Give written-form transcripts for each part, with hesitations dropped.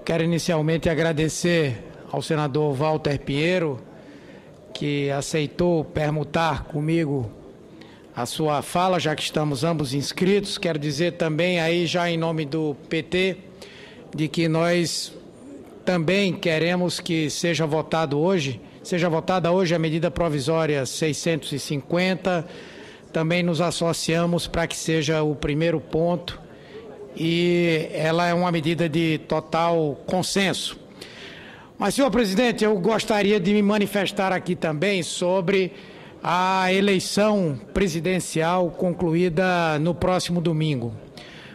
Quero inicialmente agradecer ao senador Walter Pinheiro, que aceitou permutar comigo a sua fala, já que estamos ambos inscritos. Quero dizer também aí, já em nome do PT, de que nós também queremos que seja votada hoje a medida provisória 650. Também nos associamos para que seja o primeiro ponto e ela é uma medida de total consenso. Mas, senhor presidente, eu gostaria de me manifestar aqui também sobre a eleição presidencial concluída no próximo domingo.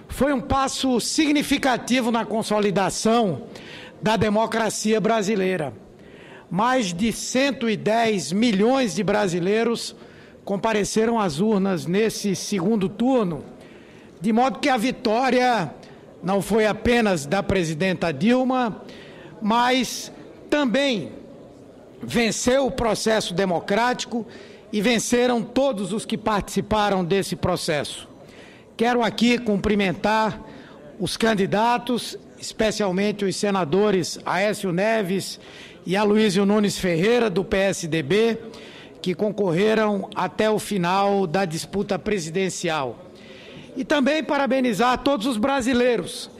Foi um passo significativo na consolidação da democracia brasileira. Mais de 110 milhões de brasileiros compareceram às urnas nesse segundo turno, de modo que a vitória não foi apenas da presidenta Dilma, mas também venceu o processo democrático e venceram todos os que participaram desse processo. Quero aqui cumprimentar os candidatos, especialmente os senadores Aécio Neves e Aloysio Nunes Ferreira, do PSDB, que concorreram até o final da disputa presidencial. E também parabenizar todos os brasileiros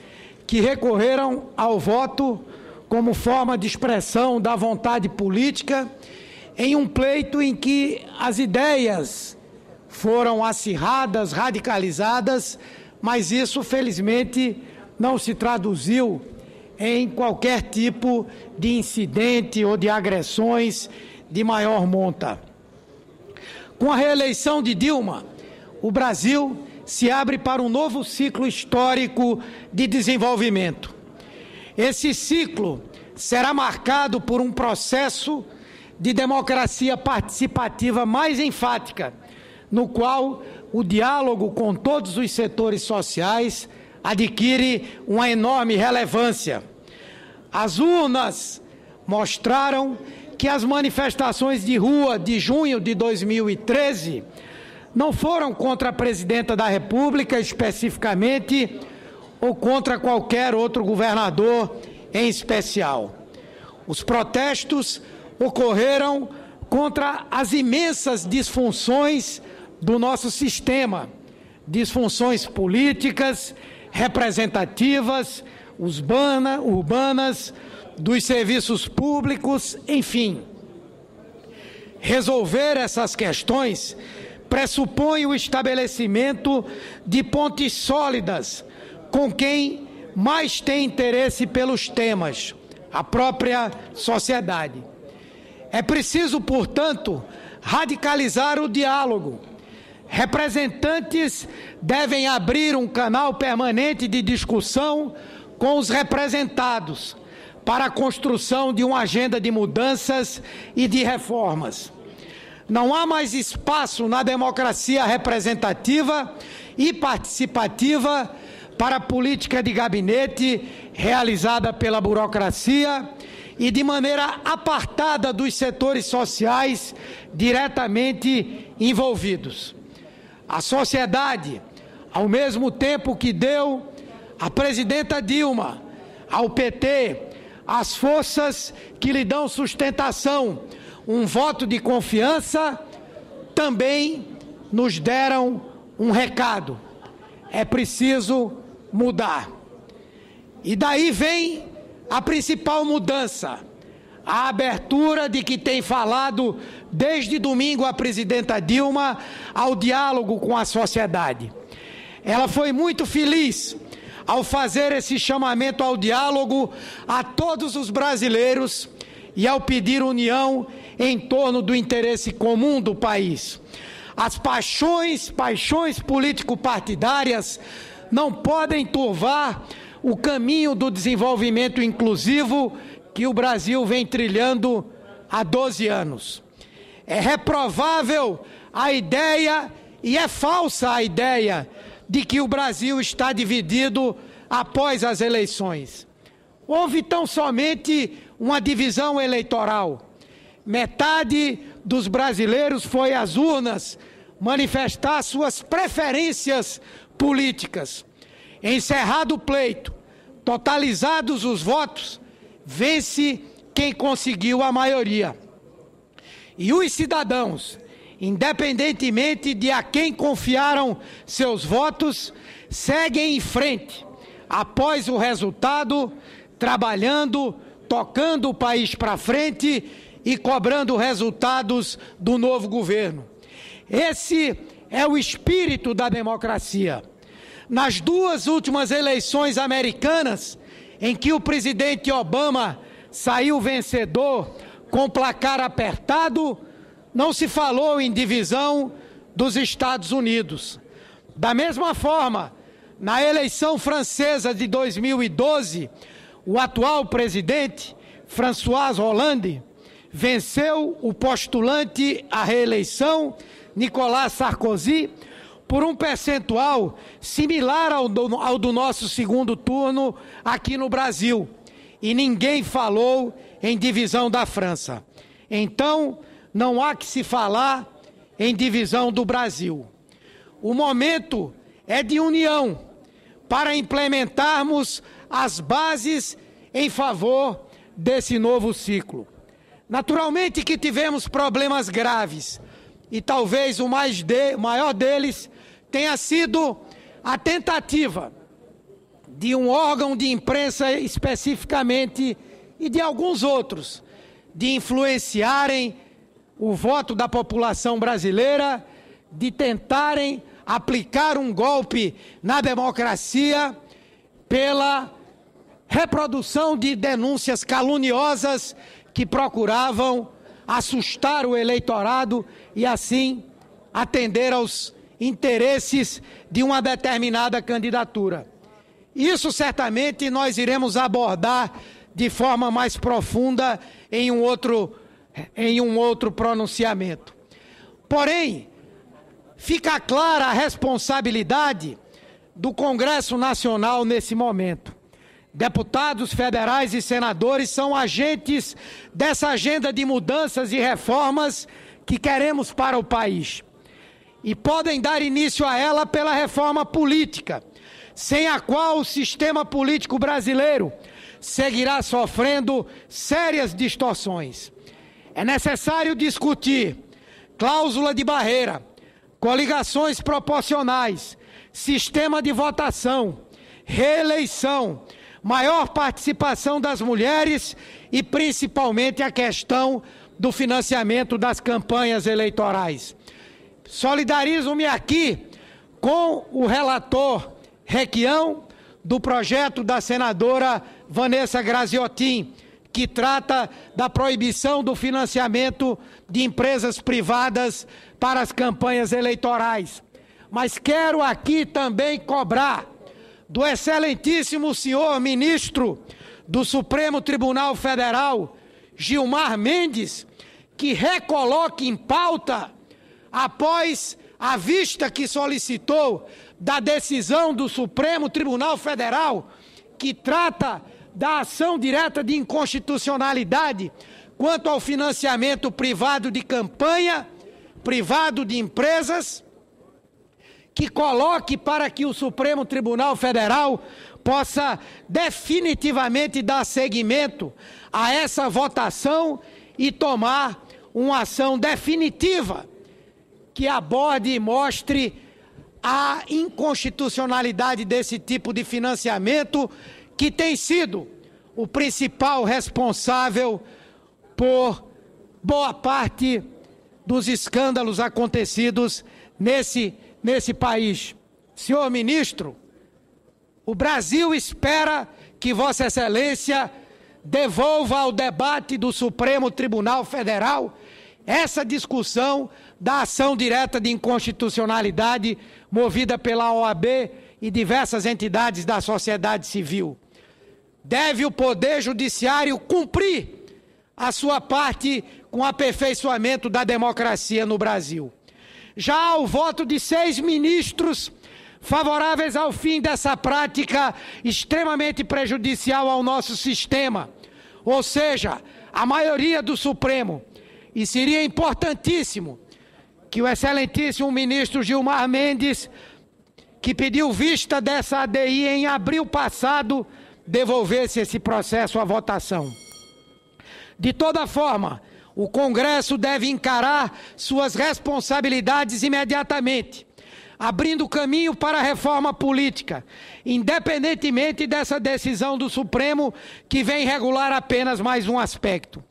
que recorreram ao voto como forma de expressão da vontade política em um pleito em que as ideias foram acirradas, radicalizadas, mas isso, felizmente, não se traduziu em qualquer tipo de incidente ou de agressões de maior monta. Com a reeleição de Dilma, o Brasil se abre para um novo ciclo histórico de desenvolvimento. Esse ciclo será marcado por um processo de democracia participativa mais enfática, no qual o diálogo com todos os setores sociais adquire uma enorme relevância. As urnas mostraram que as manifestações de rua de junho de 2013 não foram contra a presidenta da República especificamente ou contra qualquer outro governador em especial. Os protestos ocorreram contra as imensas disfunções do nosso sistema, disfunções políticas, representativas, urbanas, dos serviços públicos, enfim. Resolver essas questões pressupõe o estabelecimento de pontes sólidas com quem mais tem interesse pelos temas, a própria sociedade. É preciso, portanto, radicalizar o diálogo. Representantes devem abrir um canal permanente de discussão com os representados para a construção de uma agenda de mudanças e de reformas. Não há mais espaço na democracia representativa e participativa para a política de gabinete realizada pela burocracia e de maneira apartada dos setores sociais diretamente envolvidos. A sociedade, ao mesmo tempo que deu à presidenta Dilma, ao PT, as forças que lhe dão sustentação, um voto de confiança, também nos deram um recado. É preciso mudar. E daí vem a principal mudança, a abertura de que tem falado desde domingo a presidenta Dilma ao diálogo com a sociedade. Ela foi muito feliz ao fazer esse chamamento ao diálogo a todos os brasileiros e ao pedir união em torno do interesse comum do país. As paixões político-partidárias não podem turvar o caminho do desenvolvimento inclusivo que o Brasil vem trilhando há 12 anos. É reprovável a ideia, e é falsa a ideia, de que o Brasil está dividido após as eleições. Houve tão somente uma divisão eleitoral. Metade dos brasileiros foi às urnas manifestar suas preferências políticas. Encerrado o pleito, Totalizados os votos, vence quem conseguiu a maioria. E os cidadãos, independentemente de a quem confiaram seus votos, seguem em frente, após o resultado, trabalhando, tocando o país para frente e cobrando resultados do novo governo. Esse é o espírito da democracia. Nas duas últimas eleições americanas, em que o presidente Obama saiu vencedor com placar apertado, não se falou em divisão dos Estados Unidos. Da mesma forma, na eleição francesa de 2012, o atual presidente, François Hollande, venceu o postulante à reeleição, Nicolas Sarkozy, por um percentual similar ao do nosso segundo turno aqui no Brasil. E ninguém falou em divisão da França. Então, não há que se falar em divisão do Brasil. O momento é de união para implementarmos as bases em favor desse novo ciclo. Naturalmente que tivemos problemas graves e talvez o maior deles tenha sido a tentativa de um órgão de imprensa especificamente e de alguns outros de influenciarem o voto da população brasileira, de tentarem aplicar um golpe na democracia pela reprodução de denúncias caluniosas que procuravam assustar o eleitorado e assim atender aos interesses de uma determinada candidatura. Isso certamente nós iremos abordar de forma mais profunda em um outro pronunciamento. Porém, fica clara a responsabilidade do Congresso Nacional nesse momento. Deputados federais e senadores são agentes dessa agenda de mudanças e reformas que queremos para o país. E podem dar início a ela pela reforma política, sem a qual o sistema político brasileiro seguirá sofrendo sérias distorções. É necessário discutir cláusula de barreira, coligações proporcionais, sistema de votação, reeleição, maior participação das mulheres e principalmente a questão do financiamento das campanhas eleitorais. Solidarizo-me aqui com o relator Requião do projeto da senadora Vanessa Graziotin, que trata da proibição do financiamento de empresas privadas para as campanhas eleitorais. Mas quero aqui também cobrar do excelentíssimo senhor ministro do Supremo Tribunal Federal, Gilmar Mendes, que recoloque em pauta, após a vista que solicitou da decisão do Supremo Tribunal Federal, que trata da ação direta de inconstitucionalidade quanto ao financiamento privado de campanha, privado de empresas, que coloque para que o Supremo Tribunal Federal possa definitivamente dar seguimento a essa votação e tomar uma ação definitiva que aborde e mostre a inconstitucionalidade desse tipo de financiamento, que tem sido o principal responsável por boa parte dos escândalos acontecidos nesse país. Senhor ministro, o Brasil espera que Vossa Excelência devolva ao debate do Supremo Tribunal Federal essa discussão da ação direta de inconstitucionalidade movida pela OAB e diversas entidades da sociedade civil. Deve o Poder Judiciário cumprir a sua parte com o aperfeiçoamento da democracia no Brasil. Já há o voto de 6 ministros favoráveis ao fim dessa prática extremamente prejudicial ao nosso sistema, ou seja, a maioria do Supremo. E seria importantíssimo que o excelentíssimo ministro Gilmar Mendes, que pediu vista dessa ADI em abril passado, devolvesse esse processo à votação. De toda forma, o Congresso deve encarar suas responsabilidades imediatamente, abrindo caminho para a reforma política, independentemente dessa decisão do Supremo, que vem regular apenas mais um aspecto.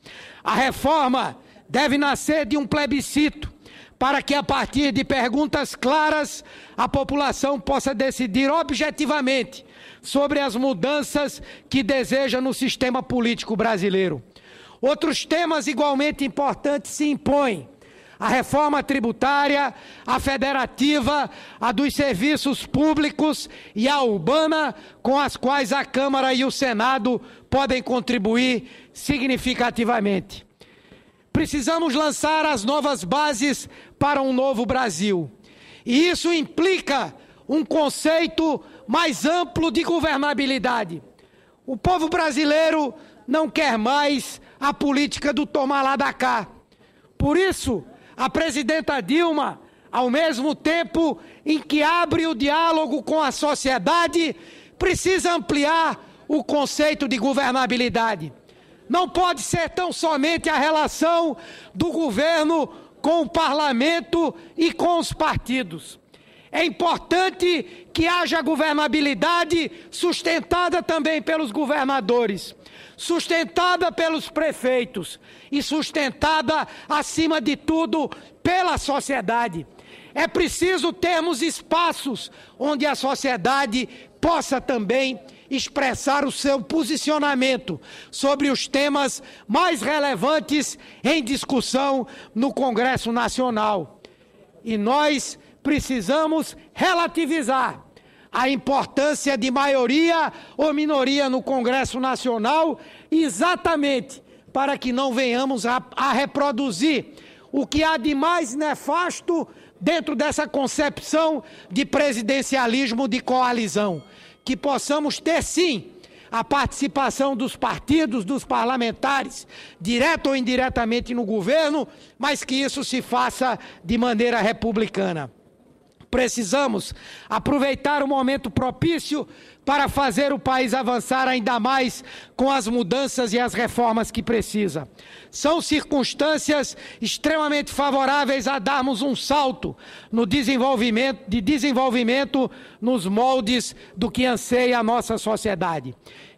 A reforma deve nascer de um plebiscito, para que, a partir de perguntas claras, a população possa decidir objetivamente sobre as mudanças que deseja no sistema político brasileiro. Outros temas igualmente importantes se impõem: a reforma tributária, a federativa, a dos serviços públicos e a urbana, com as quais a Câmara e o Senado podem contribuir significativamente. Precisamos lançar as novas bases para um novo Brasil. E isso implica um conceito mais amplo de governabilidade. O povo brasileiro não quer mais a política do tomar lá da cá. Por isso, a presidenta Dilma, ao mesmo tempo em que abre o diálogo com a sociedade, precisa ampliar o conceito de governabilidade. Não pode ser tão somente a relação do governo com o parlamento e com os partidos. É importante que haja governabilidade sustentada também pelos governadores, sustentada pelos prefeitos e sustentada, acima de tudo, pela sociedade. É preciso termos espaços onde a sociedade possa também expressar o seu posicionamento sobre os temas mais relevantes em discussão no Congresso Nacional. E nós precisamos relativizar a importância de maioria ou minoria no Congresso Nacional, exatamente para que não venhamos a reproduzir o que há de mais nefasto dentro dessa concepção de presidencialismo de coalizão. Que possamos ter, sim, a participação dos partidos, dos parlamentares, direto ou indiretamente no governo, mas que isso se faça de maneira republicana. Precisamos aproveitar o momento propício para fazer o país avançar ainda mais com as mudanças e as reformas que precisa. São circunstâncias extremamente favoráveis a darmos um salto no desenvolvimento nos moldes do que anseia a nossa sociedade.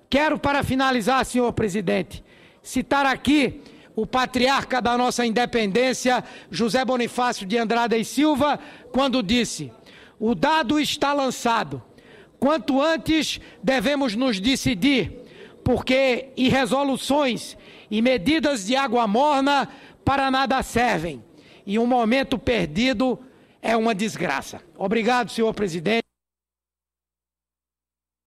Quero, para finalizar, senhor presidente, citar aqui o patriarca da nossa independência, José Bonifácio de Andrada e Silva, quando disse: "O dado está lançado. Quanto antes devemos nos decidir, porque irresoluções e medidas de água morna para nada servem, e um momento perdido é uma desgraça." Obrigado, senhor presidente.